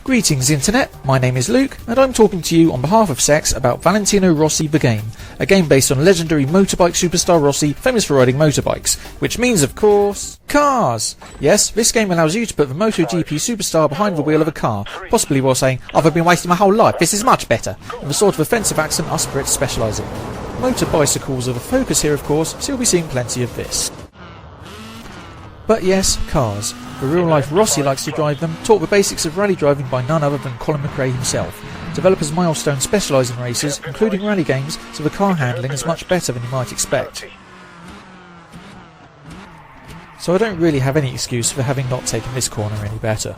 Greetings Internet, my name is Luke and I'm talking to you on behalf of Sex about Valentino Rossi the game, a game based on legendary motorbike superstar Rossi, famous for riding motorbikes, which means of course, cars! Yes, this game allows you to put the MotoGP superstar behind the wheel of a car, possibly while saying, I've been wasting my whole life, this is much better, in the sort of offensive accent us Brits specialise in. Motor bicycles are the focus here of course, so you'll be seeing plenty of this. But yes, cars. The real-life Rossi likes to drive them, taught the basics of rally driving by none other than Colin McRae himself. Developers Milestone specialise in races, including rally games, so the car handling is much better than you might expect. So I don't really have any excuse for having not taken this corner any better.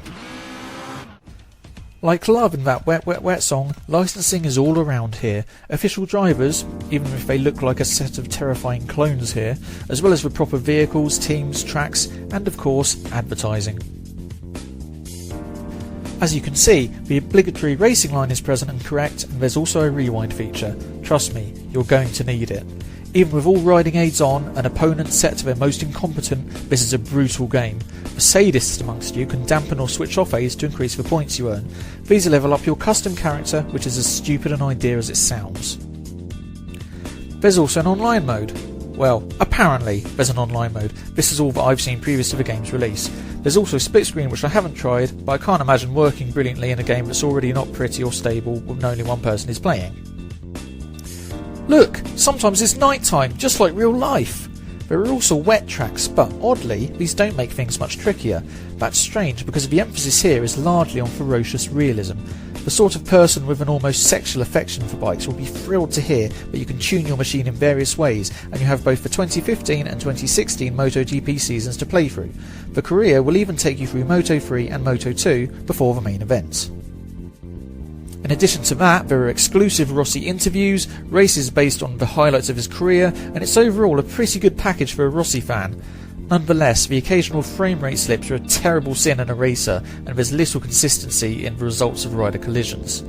Like love in that Wet Wet Wet song, licensing is all around here. Official drivers, even if they look like a set of terrifying clones here, as well as the proper vehicles, teams, tracks, and of course, advertising. As you can see, the obligatory racing line is present and correct, and there's also a rewind feature. Trust me, you're going to need it. Even with all riding aids on and opponents set to their most incompetent, this is a brutal game. The sadists amongst you can dampen or switch off aids to increase the points you earn. These will level up your custom character, which is as stupid an idea as it sounds. There's also an online mode. Well, apparently there's an online mode. This is all that I've seen previous to the game's release. There's also a split screen which I haven't tried, but I can't imagine working brilliantly in a game that's already not pretty or stable when only one person is playing. Look, sometimes it's night time, just like real life. There are also wet tracks, but oddly, these don't make things much trickier. That's strange because the emphasis here is largely on ferocious realism. The sort of person with an almost sexual affection for bikes will be thrilled to hear that you can tune your machine in various ways, and you have both the 2015 and 2016 MotoGP seasons to play through. The career will even take you through Moto3 and Moto2 before the main events. In addition to that, there are exclusive Rossi interviews, races based on the highlights of his career, and it's overall a pretty good package for a Rossi fan. Nonetheless, the occasional frame rate slips are a terrible sin in a racer, and there's little consistency in the results of rider collisions.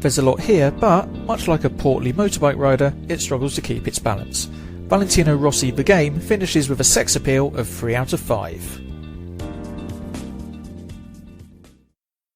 There's a lot here, but, much like a portly motorbike rider, it struggles to keep its balance. Valentino Rossi the game finishes with a sex appeal of 3 out of 5.